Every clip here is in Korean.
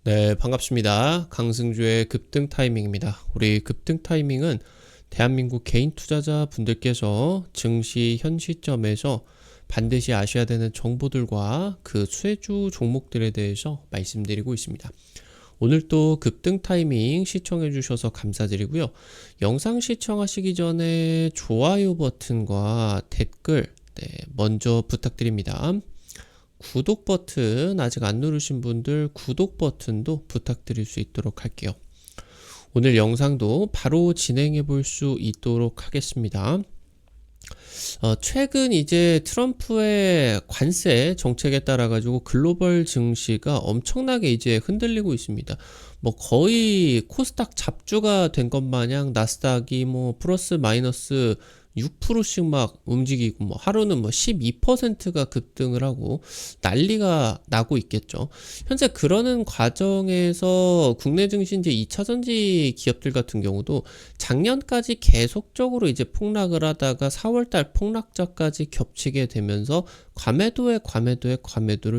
네, 반갑습니다. 강승주의 급등 타이밍입니다. 우리 급등 타이밍은 대한민국 개인 투자자 분들께서 증시 현 시점에서 반드시 아셔야 되는 정보들과 그 수혜주 종목들에 대해서 말씀드리고 있습니다. 오늘 또 급등 타이밍 시청해 주셔서 감사드리고요. 영상 시청하시기 전에 좋아요 버튼과 댓글 먼저 부탁드립니다. 구독 버튼 아직 안 누르신 분들 구독 버튼도 부탁드릴 수 있도록 할게요. 오늘 영상도 바로 진행해 볼 수 있도록 하겠습니다. 최근 이제 트럼프의 관세 정책에 따라 가지고 글로벌 증시가 엄청나게 이제 흔들리고 있습니다. 뭐 거의 코스닥 잡주가 된 것 마냥 나스닥이 뭐 플러스 마이너스 6%씩 막 움직이고 뭐 하루는 뭐 12%가 급등을 하고 난리가 나고 있겠죠. 현재 그러는 과정에서 국내 증시 이제 2차전지 기업들 같은 경우도 작년까지 계속적으로 이제 폭락을 하다가 4월달 폭락자까지 겹치게 되면서 과매도를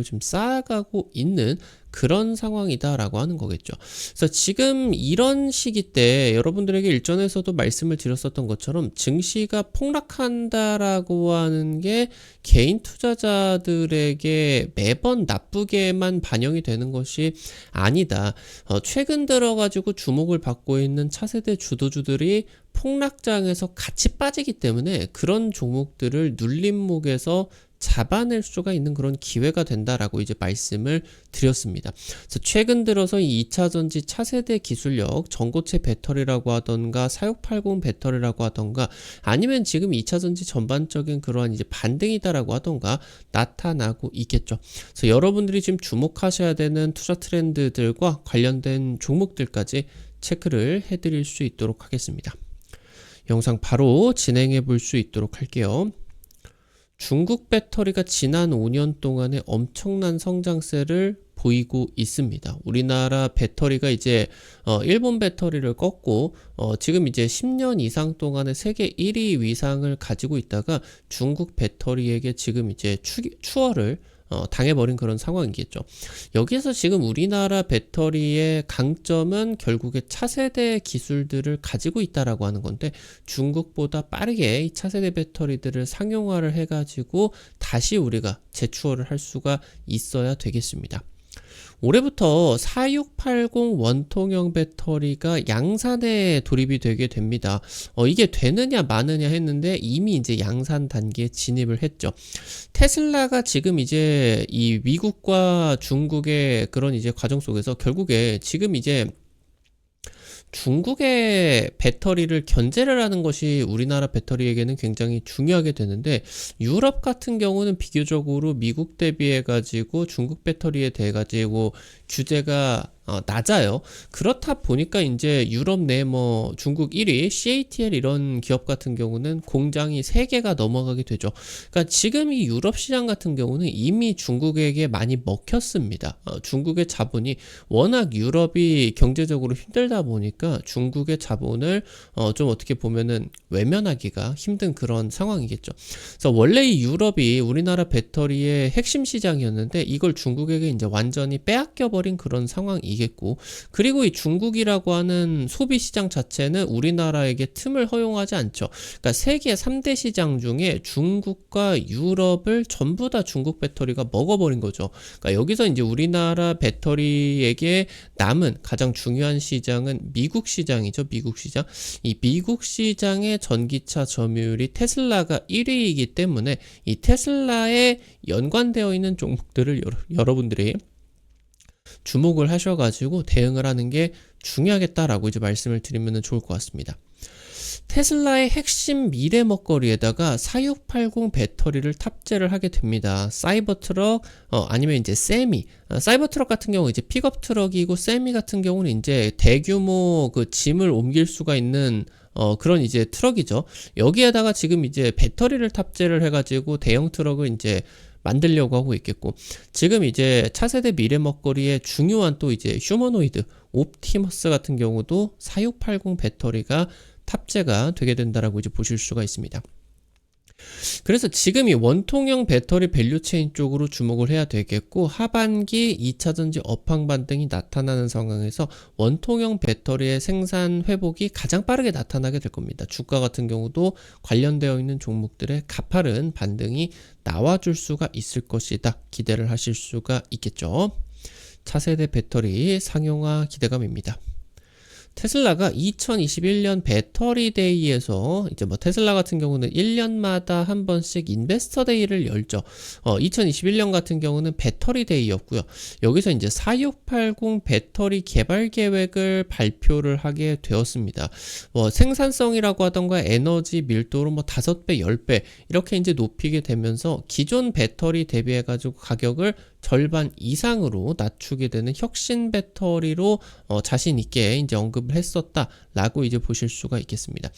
좀 쌓아가고 있는 그런 상황이다라고 하는 거겠죠. 그래서 지금 이런 시기 때 여러분들에게 일전에서도 말씀을 드렸었던 것처럼 증시가 폭락한다라고 하는 게 개인 투자자들에게 매번 나쁘게만 반영이 되는 것이 아니다. 최근 들어가지고 주목을 받고 있는 차세대 주도주들이 폭락장에서 같이 빠지기 때문에 그런 종목들을 눌림목에서 잡아낼 수가 있는 그런 기회가 된다라고 이제 말씀을 드렸습니다. 그래서 최근 들어서 이 2차전지 차세대 기술력, 전고체 배터리라고 하던가 4680 배터리라고 하던가 아니면 지금 2차전지 전반적인 그러한 이제 반등이다라고 하던가 나타나고 있겠죠. 그래서 여러분들이 지금 주목하셔야 되는 투자 트렌드들과 관련된 종목들까지 체크를 해드릴 수 있도록 하겠습니다. 영상 바로 진행해 볼 수 있도록 할게요. 중국 배터리가 지난 5년 동안에 엄청난 성장세를 보이고 있습니다. 우리나라 배터리가 이제 일본 배터리를 꺾고 지금 이제 10년 이상 동안에 세계 1위 위상을 가지고 있다가 중국 배터리에게 지금 이제 추월을 당해버린 그런 상황이겠죠. 여기에서 지금 우리나라 배터리의 강점은 결국에 차세대 기술들을 가지고 있다라고 하는 건데 중국보다 빠르게 이 차세대 배터리들을 상용화를 해가지고 다시 우리가 재추월을 할 수가 있어야 되겠습니다. 올해부터 4680 원통형 배터리가 양산에 돌입이 되게 됩니다. 이게 되느냐 마느냐 했는데 이미 이제 양산 단계에 진입을 했죠. 테슬라가 지금 이제 이 미국과 중국의 그런 이제 과정 속에서 결국에 지금 이제 중국의 배터리를 견제를 하는 것이 우리나라 배터리에게는 굉장히 중요하게 되는데 유럽 같은 경우는 비교적으로 미국 대비해 가지고 중국 배터리에 대해 가지고 규제가 낮아요. 그렇다 보니까 이제 유럽 내 뭐 중국 1위 CATL 이런 기업 같은 경우는 공장이 3개가 넘어가게 되죠. 그러니까 지금 이 유럽 시장 같은 경우는 이미 중국에게 많이 먹혔습니다. 중국의 자본이 워낙 유럽이 경제적으로 힘들다 보니까 중국의 자본을 좀 어떻게 보면은 외면하기가 힘든 그런 상황이겠죠. 그래서 원래 이 유럽이 우리나라 배터리의 핵심 시장이었는데 이걸 중국에게 이제 완전히 빼앗겨 버린 그런 상황이겠고 그리고 이 중국이라고 하는 소비 시장 자체는 우리나라에게 틈을 허용하지 않죠. 그러니까 세계 3대 시장 중에 중국과 유럽을 전부 다 중국 배터리가 먹어버린 거죠. 그러니까 여기서 이제 우리나라 배터리에게 남은 가장 중요한 시장은 미국 시장이죠. 미국 시장. 이 미국 시장의 전기차 점유율이 테슬라가 1위이기 때문에 이 테슬라에 연관되어 있는 종목들을 여러분들이 주목을 하셔가지고 대응을 하는 게 중요하겠다라고 이제 말씀을 드리면 좋을 것 같습니다. 테슬라의 핵심 미래 먹거리에다가 4680 배터리를 탑재를 하게 됩니다. 사이버트럭 아니면 이제 세미. 사이버트럭 같은 경우 이제 픽업 트럭이고 세미 같은 경우는 이제 대규모 그 짐을 옮길 수가 있는 그런 이제 트럭이죠. 여기에다가 지금 이제 배터리를 탑재를 해가지고 대형 트럭을 이제 만들려고 하고 있겠고 지금 이제 차세대 미래 먹거리의 중요한 또 이제 휴머노이드 옵티머스 같은 경우도 4680 배터리가 탑재가 되게 된다라고 이제 보실 수가 있습니다. 그래서 지금 이 원통형 배터리 밸류체인 쪽으로 주목을 해야 되겠고, 하반기 2차전지 업황 반등이 나타나는 상황에서 원통형 배터리의 생산 회복이 가장 빠르게 나타나게 될 겁니다. 주가 같은 경우도 관련되어 있는 종목들의 가파른 반등이 나와줄 수가 있을 것이다. 기대를 하실 수가 있겠죠. 차세대 배터리 상용화 기대감입니다. 테슬라가 2021년 배터리 데이에서 이제 뭐 테슬라 같은 경우는 1년마다 한 번씩 인베스터 데이를 열죠. 2021년 같은 경우는 배터리 데이였고요. 여기서 이제 4680 배터리 개발 계획을 발표를 하게 되었습니다. 생산성이라고 하던가 에너지 밀도로 뭐 5배, 10배 이렇게 이제 높이게 되면서 기존 배터리 대비해 가지고 가격을 절반 이상으로 낮추게 되는 혁신 배터리로 자신 있게 이제 언급을 했었다라고 이제 보실 수가 있겠습니다.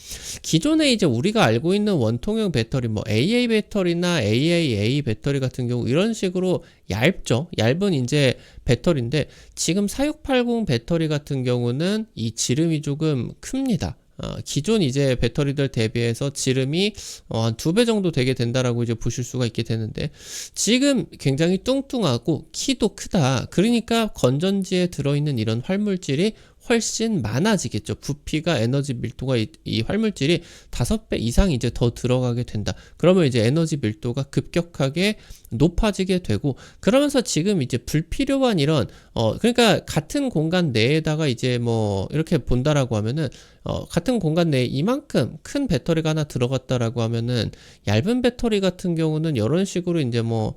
기존에 이제 우리가 알고 있는 원통형 배터리, 뭐 AA 배터리나 AAA 배터리 같은 경우 이런 식으로 얇죠. 얇은 이제 배터리인데 지금 4680 배터리 같은 경우는 이 지름이 조금 큽니다. 기존 이제 배터리들 대비해서 지름이 한 2배 정도 되게 된다라고 이제 보실 수가 있게 되는데, 지금 굉장히 뚱뚱하고 키도 크다. 그러니까 건전지에 들어있는 이런 활물질이 훨씬 많아지겠죠. 부피가 에너지 밀도가 이 활물질이 5배 이상 이제 더 들어가게 된다. 그러면 이제 에너지 밀도가 급격하게 높아지게 되고, 그러면서 지금 이제 불필요한 이런 그러니까 같은 공간 내에다가 이제 뭐 이렇게 본다라고 하면은 같은 공간 내에 이만큼 큰 배터리가 하나 들어갔다라고 하면은 얇은 배터리 같은 경우는 이런 식으로 이제 뭐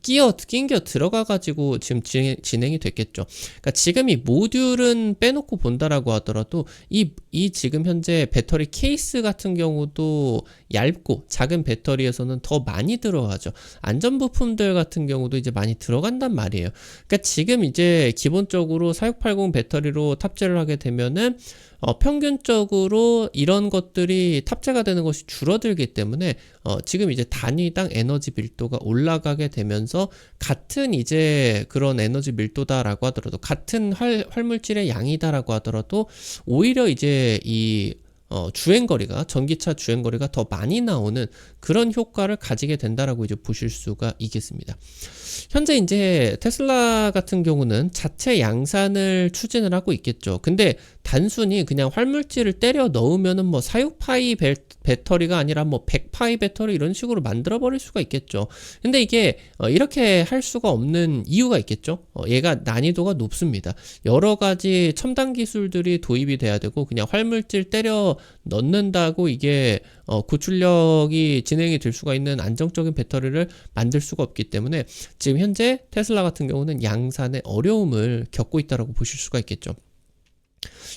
낑겨 들어가가지고 지금 진행이 됐겠죠. 그러니까 지금 이 모듈은 빼놓고 본다라고 하더라도 이 지금 현재 배터리 케이스 같은 경우도 얇고 작은 배터리에서는 더 많이 들어가죠. 안전부품들 같은 경우도 이제 많이 들어간단 말이에요. 그러니까 지금 이제 기본적으로 4680 배터리로 탑재를 하게 되면은 평균적으로 이런 것들이 탑재가 되는 것이 줄어들기 때문에 지금 이제 단위당 에너지 밀도가 올라가게 되면서 같은 이제 그런 에너지 밀도다라고 하더라도, 같은 활물질의 양이다라고 하더라도 오히려 이제 이 주행거리가, 전기차 주행거리가 더 많이 나오는 그런 효과를 가지게 된다라고 이제 보실 수가 있겠습니다. 현재 이제 테슬라 같은 경우는 자체 양산을 추진을 하고 있겠죠. 근데 단순히 그냥 활물질을 때려 넣으면은 뭐 46파이 배터리가 아니라 뭐 100파이 배터리 이런 식으로 만들어 버릴 수가 있겠죠. 근데 이게 이렇게 할 수가 없는 이유가 있겠죠. 얘가 난이도가 높습니다. 여러 가지 첨단 기술들이 도입이 돼야 되고, 그냥 활물질 때려 넣는다고 이게 고출력이 진행이 될 수가 있는 안정적인 배터리를 만들 수가 없기 때문에 지금 현재 테슬라 같은 경우는 양산의 어려움을 겪고 있다고 보실 수가 있겠죠.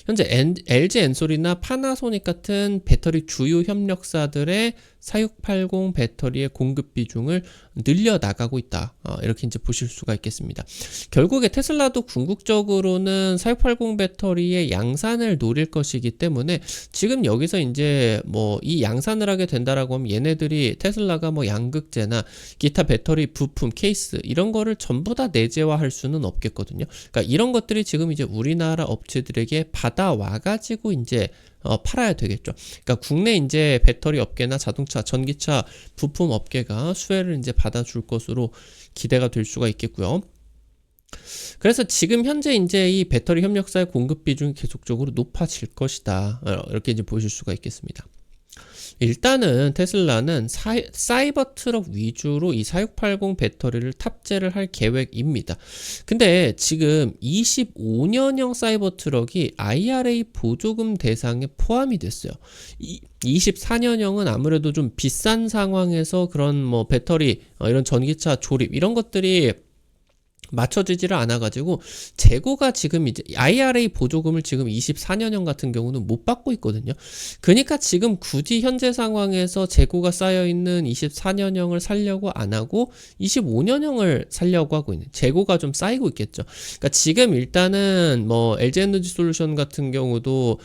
현재 LG 엔솔이나 파나소닉 같은 배터리 주요 협력사들의 4680 배터리의 공급 비중을 늘려나가고 있다. 이렇게 이제 보실 수가 있겠습니다. 결국에 테슬라도 궁극적으로는 4680 배터리의 양산을 노릴 것이기 때문에 지금 여기서 이제 뭐 이 양산을 하게 된다라고 하면 얘네들이 테슬라가 뭐 양극재나 기타 배터리 부품, 케이스 이런 거를 전부 다 내재화할 수는 없겠거든요. 그러니까 이런 것들이 지금 이제 우리나라 업체들에게 받아와 가지고 이제 팔아야 되겠죠. 그러니까 국내 이제 배터리 업계나 자동차, 전기차 부품 업계가 수혜를 이제 받아줄 것으로 기대가 될 수가 있겠고요. 그래서 지금 현재 이제 이 배터리 협력사의 공급 비중이 계속적으로 높아질 것이다. 이렇게 이제 보실 수가 있겠습니다. 일단은 테슬라는 사이버 트럭 위주로 이 4680 배터리를 탑재를 할 계획입니다. 근데 지금 25년형 사이버 트럭이 IRA 보조금 대상에 포함이 됐어요. 24년형은 아무래도 좀 비싼 상황에서 그런 뭐 배터리, 이런 전기차 조립 이런 것들이 맞춰지지를 않아가지고 재고가 지금 이제 IRA 보조금을 지금 24년형 같은 경우는 못 받고 있거든요. 그러니까 지금 굳이 현재 상황에서 재고가 쌓여있는 24년형을 살려고 안 하고 25년형을 살려고 하고 있는, 재고가 좀 쌓이고 있겠죠. 그러니까 지금 일단은 뭐 LG에너지 솔루션 같은 경우도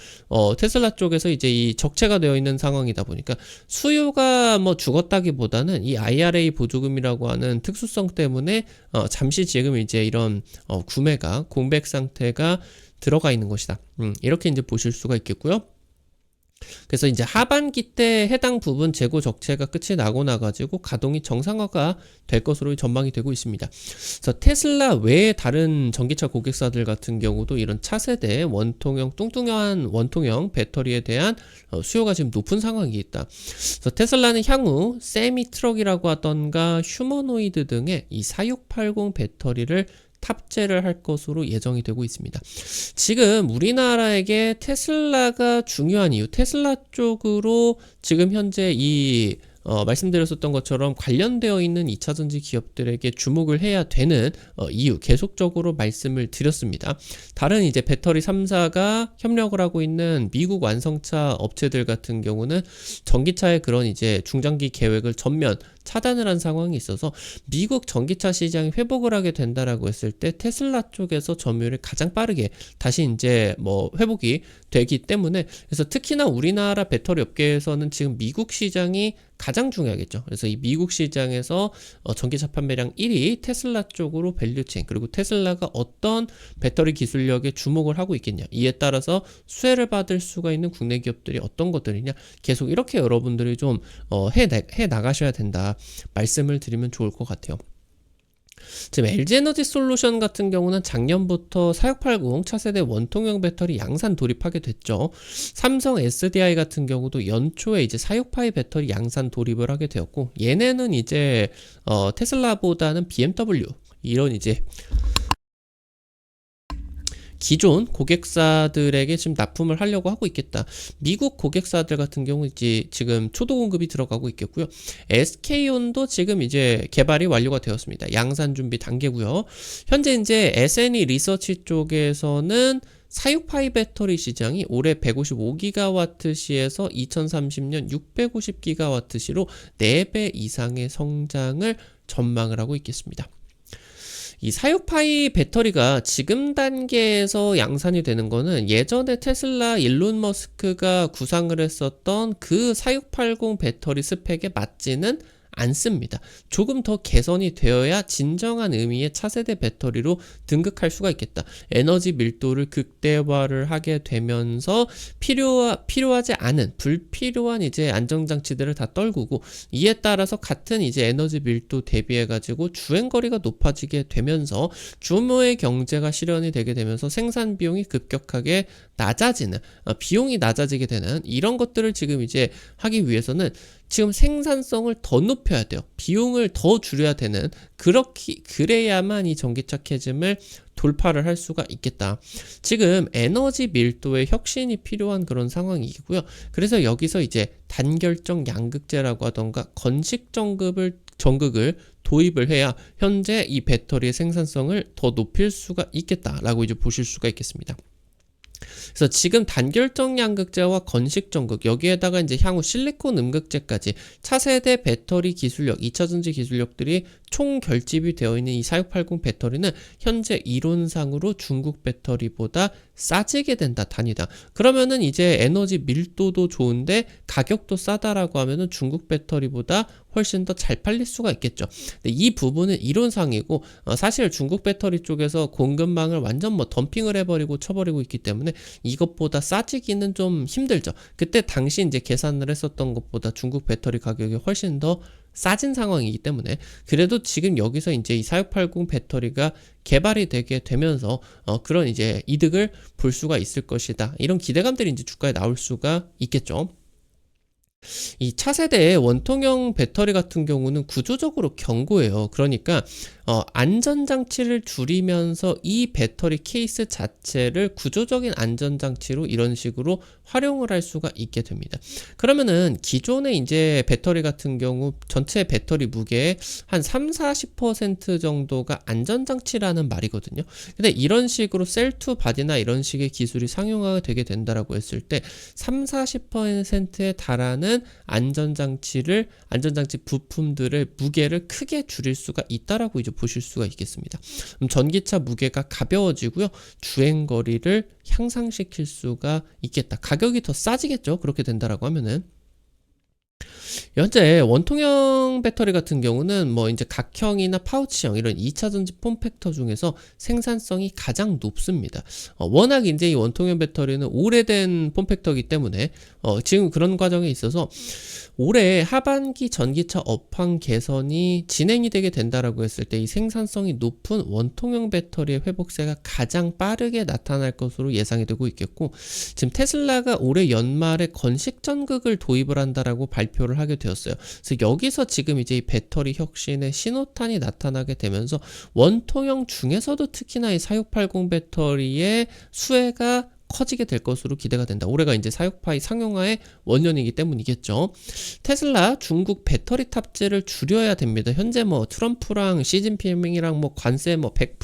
테슬라 쪽에서 이제 이 적체가 되어 있는 상황이다 보니까 수요가 뭐 죽었다기보다는 이 IRA 보조금이라고 하는 특수성 때문에 잠시 지금 이제 이런 구매가 공백 상태가 들어가 있는 것이다. 이렇게 이제 보실 수가 있겠고요. 그래서 이제 하반기 때 해당 부분 재고 적체가 끝이 나고 나가지고 가동이 정상화가 될 것으로 전망이 되고 있습니다. 그래서 테슬라 외에 다른 전기차 고객사들 같은 경우도 이런 차세대 원통형 뚱뚱한 원통형 배터리에 대한 수요가 지금 높은 상황이 있다. 그래서 테슬라는 향후 세미 트럭이라고 하던가 휴머노이드 등의 이 4680 배터리를 탑재를 할 것으로 예정이 되고 있습니다. 지금 우리나라에게 테슬라가 중요한 이유, 테슬라 쪽으로 지금 현재 말씀드렸었던 것처럼 관련되어 있는 2차전지 기업들에게 주목을 해야 되는 이유 계속적으로 말씀을 드렸습니다. 다른 이제 배터리 3사가 협력을 하고 있는 미국 완성차 업체들 같은 경우는 전기차의 그런 이제 중장기 계획을 전면 차단을 한 상황이 있어서 미국 전기차 시장이 회복을 하게 된다라고 했을 때 테슬라 쪽에서 점유율이 가장 빠르게 다시 이제 회복이 되기 때문에 그래서 특히나 우리나라 배터리 업계에서는 지금 미국 시장이 가장 중요하겠죠. 그래서 이 미국 시장에서 전기차 판매량 1위 테슬라 쪽으로 밸류체인 그리고 테슬라가 어떤 배터리 기술력에 주목을 하고 있겠냐 이에 따라서 수혜를 받을 수가 있는 국내 기업들이 어떤 것들이냐 계속 이렇게 여러분들이 좀 해 나가셔야 된다 말씀을 드리면 좋을 것 같아요. 지금 LG에너지 솔루션 같은 경우는 작년부터 4680 차세대 원통형 배터리 양산 돌입하게 됐죠. 삼성 SDI 같은 경우도 연초에 이제 4682 배터리 양산 돌입을 하게 되었고 얘네는 이제 테슬라보다는 BMW 이런 이제 기존 고객사들에게 지금 납품을 하려고 하고 있겠다. 미국 고객사들 같은 경우 이제 지금 초도 공급이 들어가고 있겠고요. SK온도 지금 이제 개발이 완료가 되었습니다. 양산 준비 단계고요. 현재 이제 SNE 리서치 쪽에서는 4682 배터리 시장이 올해 155GWh에서 2030년 650GWh로 4배 이상의 성장을 전망을 하고 있겠습니다. 이 4682 배터리가 지금 단계에서 양산이 되는 거는 예전에 테슬라 일론 머스크가 구상을 했었던 그 4680 배터리 스펙에 맞지는 않습니다. 조금 더 개선이 되어야 진정한 의미의 차세대 배터리로 등극할 수가 있겠다. 에너지 밀도를 극대화를 하게 되면서 필요하지 않은 불필요한 이제 안정장치들을 다 떨구고 이에 따라서 같은 이제 에너지 밀도 대비해 가지고 주행거리가 높아지게 되면서 규모의 경제가 실현이 되게 되면서 생산 비용이 급격하게 낮아지는 비용이 낮아지게 되는 이런 것들을 지금 이제 하기 위해서는 지금 생산성을 더 높여야 돼요. 비용을 더 줄여야 되는 그래야만 이 전기차 캐즘을 돌파를 할 수가 있겠다. 지금 에너지 밀도의 혁신이 필요한 그런 상황이고요. 그래서 여기서 이제 단결적 양극재라고 하던가 건식 전극을 도입을 해야 현재 이 배터리의 생산성을 더 높일 수가 있겠다라고 이제 보실 수가 있겠습니다. 그래서 지금 단결적 양극재와 건식 전극 여기에다가 이제 향후 실리콘 음극재까지 차세대 배터리 기술력, 2차전지 기술력들이 총 결집이 되어 있는 이 4680 배터리는 현재 이론상으로 중국 배터리보다 싸지게 된다 단위당. 그러면은 이제 에너지 밀도도 좋은데 가격도 싸다라고 하면은 중국 배터리보다 훨씬 더 잘 팔릴 수가 있겠죠. 근데 이 부분은 이론상이고 사실 중국 배터리 쪽에서 공급망을 완전 덤핑을 해버리고 쳐버리고 있기 때문에 이것보다 싸지기는 좀 힘들죠. 그때 당시 이제 계산을 했었던 것보다 중국 배터리 가격이 훨씬 더 싸진 상황이기 때문에 그래도 지금 여기서 이제 이 4680 배터리가 개발이 되게 되면서 그런 이제 이득을 볼 수가 있을 것이다. 이런 기대감들이 이제 주가에 나올 수가 있겠죠. 이 차세대의 원통형 배터리 같은 경우는 구조적으로 견고해요. 그러니까 안전장치를 줄이면서 이 배터리 케이스 자체를 구조적인 안전장치로 이런 식으로 활용을 할 수가 있게 됩니다. 그러면은 기존의 이제 배터리 같은 경우 전체 배터리 무게의 한 3-40% 정도가 안전장치라는 말이거든요. 근데 이런 식으로 셀2 바디나 이런 식의 기술이 상용화가 되게 된다라고 했을 때 3-40%에 달하는 안전장치 부품들의 무게를 크게 줄일 수가 있다라고 이제 보실 수가 있겠습니다. 전기차 무게가 가벼워지고요. 주행거리를 향상시킬 수가 있겠다. 가격이 더 싸지겠죠. 그렇게 된다라고 하면은. 현재 원통형 배터리 같은 경우는 뭐 이제 각형이나 파우치형 이런 2차 전지 폼팩터 중에서 생산성이 가장 높습니다. 워낙 이제 이 원통형 배터리는 오래된 폼팩터이기 때문에 지금 그런 과정에 있어서 올해 하반기 전기차 업황 개선이 진행이 되게 된다라고 했을 때 이 생산성이 높은 원통형 배터리의 회복세가 가장 빠르게 나타날 것으로 예상이 되고 있겠고, 지금 테슬라가 올해 연말에 건식 전극을 도입을 한다라고 발표를 하게 되었어요. 그래서 여기서 지금 이제 이 배터리 혁신의 신호탄이 나타나게 되면서 원통형 중에서도 특히나 이 4680 배터리의 수혜가 커지게 될 것으로 기대가 된다. 올해가 이제 46파이 상용화의 원년이기 때문이겠죠. 테슬라 중국 배터리 탑재를 줄여야 됩니다. 현재 뭐 트럼프랑 시진핑이랑 뭐 관세 뭐 100%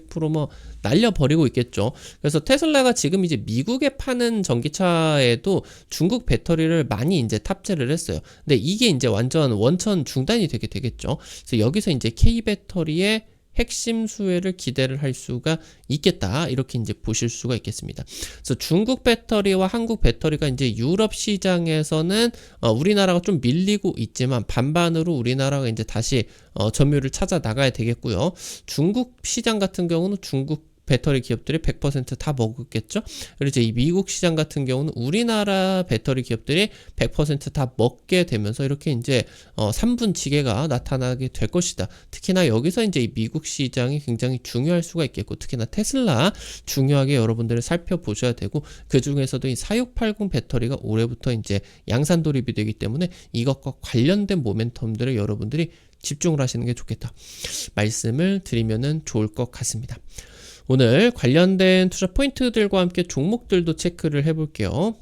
200%뭐 날려버리고 있겠죠. 그래서 테슬라가 지금 이제 미국에 파는 전기차에도 중국 배터리를 많이 이제 탑재를 했어요. 근데 이게 이제 완전 원천 중단이 되게 되겠죠. 그래서 여기서 이제 K 배터리의 핵심 수혜를 기대를 할 수가 있겠다. 이렇게 이제 보실 수가 있겠습니다. 그래서 중국 배터리와 한국 배터리가 이제 유럽 시장에서는 우리나라가 좀 밀리고 있지만 반반으로 우리나라가 이제 다시 점유율을 찾아 나가야 되겠고요. 중국 시장 같은 경우는 중국 배터리 기업들이 100% 다 먹었겠죠. 그리고 이제 이 미국 시장 같은 경우는 우리나라 배터리 기업들이 100% 다 먹게 되면서 이렇게 이제 3분지계가 나타나게 될 것이다. 특히나 여기서 이제 이 미국 시장이 굉장히 중요할 수가 있겠고, 특히나 테슬라 중요하게 여러분들을 살펴보셔야 되고, 그 중에서도 이 4680 배터리가 올해부터 이제 양산 돌입이 되기 때문에 이것과 관련된 모멘텀들을 여러분들이 집중을 하시는 게 좋겠다. 말씀을 드리면은 좋을 것 같습니다. 오늘 관련된 투자 포인트들과 함께 종목들도 체크를 해볼게요.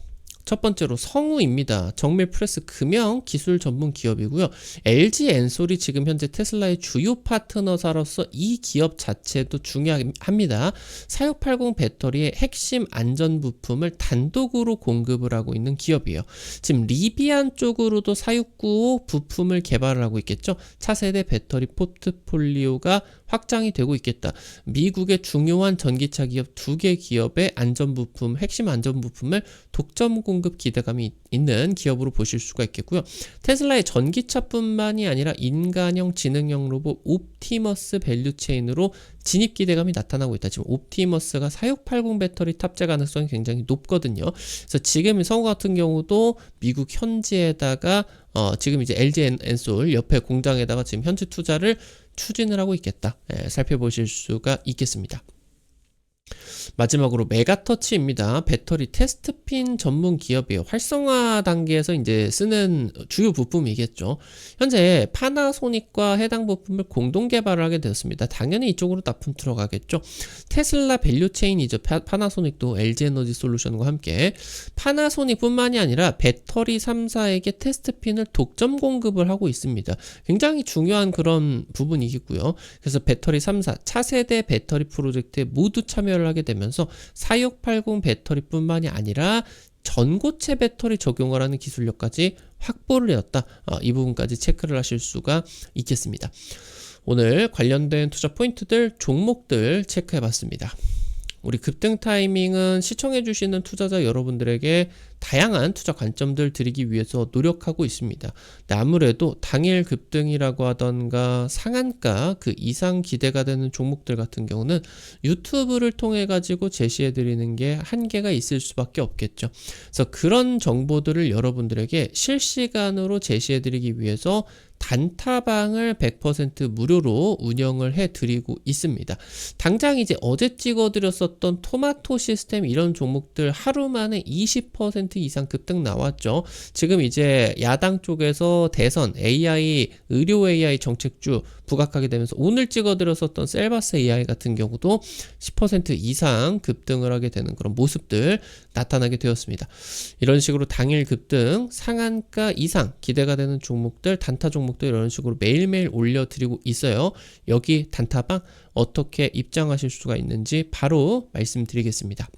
첫 번째로 성우입니다. 정밀 프레스 금형 기술 전문 기업이고요. LG 엔솔이 지금 현재 테슬라의 주요 파트너사로서 이 기업 자체도 중요합니다. 4680 배터리의 핵심 안전 부품을 단독으로 공급을 하고 있는 기업이에요. 지금 리비안 쪽으로도 4695 부품을 개발을 하고 있겠죠. 차세대 배터리 포트폴리오가 확장이 되고 있겠다. 미국의 중요한 전기차 기업 2개 기업의 안전 부품, 핵심 안전 부품을 독점 공급 기대감이 있는 기업으로 보실 수가 있겠고요. 테슬라의 전기차뿐만이 아니라 인간형 지능형 로봇 옵티머스 밸류체인으로 진입 기대감이 나타나고 있다. 지금 옵티머스가 4680 배터리 탑재 가능성이 굉장히 높거든요. 그래서 지금 성우 같은 경우도 미국 현지에다가 지금 이제 LG 엔솔 옆에 공장에다가 지금 현지 투자를 추진을 하고 있겠다. 살펴보실 수가 있겠습니다. 마지막으로 메가터치입니다. 배터리 테스트핀 전문 기업이에요. 활성화 단계에서 이제 쓰는 주요 부품이겠죠. 현재 파나소닉과 해당 부품을 공동 개발을 하게 되었습니다. 당연히 이쪽으로 납품 들어가겠죠. 테슬라 밸류체인이죠. 파나소닉도 LG에너지 솔루션과 함께 파나소닉뿐만이 아니라 배터리 3사에게 테스트핀을 독점 공급을 하고 있습니다. 굉장히 중요한 그런 부분이겠고요. 그래서 배터리 3사 차세대 배터리 프로젝트에 모두 참여를 하게 되면서 4680 배터리뿐만이 아니라 전고체 배터리 적용을 하는 기술력까지 확보를 해왔다. 이 부분까지 체크를 하실 수가 있겠습니다. 오늘 관련된 투자 포인트들, 종목들 체크해봤습니다. 우리 급등 타이밍은 시청해주시는 투자자 여러분들에게 다양한 투자 관점들 드리기 위해서 노력하고 있습니다. 아무래도 당일 급등이라고 하던가 상한가 그 이상 기대가 되는 종목들 같은 경우는 유튜브를 통해 가지고 제시해 드리는 게 한계가 있을 수밖에 없겠죠. 그래서 그런 정보들을 여러분들에게 실시간으로 제시해 드리기 위해서 단타방을 100% 무료로 운영을 해드리고 있습니다. 당장 이제 어제 찍어드렸었던 토마토 시스템 이런 종목들 하루 만에 20% 이상 급등 나왔죠. 지금 이제 야당 쪽에서 대선 AI, 의료 AI 정책주 부각하게 되면서 오늘 찍어드렸었던 셀바스 AI 같은 경우도 10% 이상 급등을 하게 되는 그런 모습들 나타나게 되었습니다. 이런 식으로 당일 급등, 상한가 이상 기대가 되는 종목들, 단타 종목들 이런 식으로 매일매일 올려드리고 있어요. 여기 단타방 어떻게 입장하실 수가 있는지 바로 말씀드리겠습니다.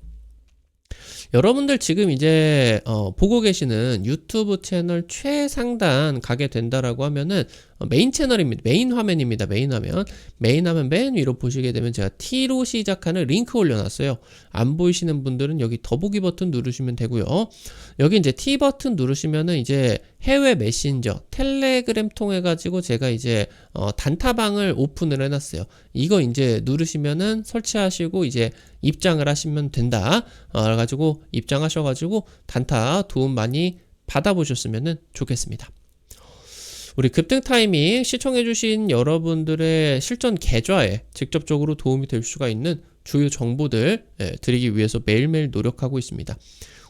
여러분들 지금 이제 보고 계시는 유튜브 채널 최상단 가게 된다라고 하면은 메인 채널입니다. 메인 화면입니다. 메인 화면. 메인 화면 맨 위로 보시게 되면 제가 T로 시작하는 링크 올려놨어요. 안 보이시는 분들은 여기 더보기 버튼 누르시면 되고요. 여기 이제 T 버튼 누르시면은 이제 해외 메신저, 텔레그램 통해 가지고 제가 이제 단타방을 오픈을 해놨어요. 이거 이제 누르시면은 설치하시고 이제 입장을 하시면 된다. 그래가지고 입장하셔가지고 단타 도움 많이 받아보셨으면 좋겠습니다. 우리 급등 타이밍 시청해주신 여러분들의 실전 계좌에 직접적으로 도움이 될 수가 있는 주요 정보들 드리기 위해서 매일매일 노력하고 있습니다.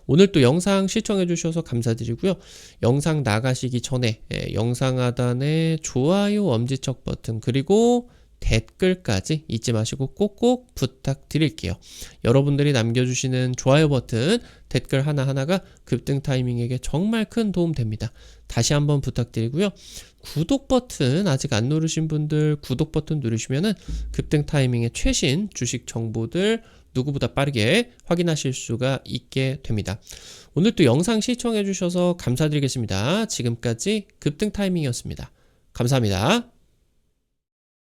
오늘 또 영상 시청해주셔서 감사드리고요. 영상 나가시기 전에 영상 하단에 좋아요 엄지척 버튼 그리고 댓글까지 잊지 마시고 꼭꼭 부탁드릴게요. 여러분들이 남겨주시는 좋아요 버튼, 댓글 하나하나가 급등 타이밍에게 정말 큰 도움 됩니다. 다시 한번 부탁드리고요. 구독 버튼 아직 안 누르신 분들 구독 버튼 누르시면은 급등 타이밍의 최신 주식 정보들 누구보다 빠르게 확인하실 수가 있게 됩니다. 오늘 또 영상 시청해 주셔서 감사드리겠습니다. 지금까지 급등 타이밍이었습니다. 감사합니다.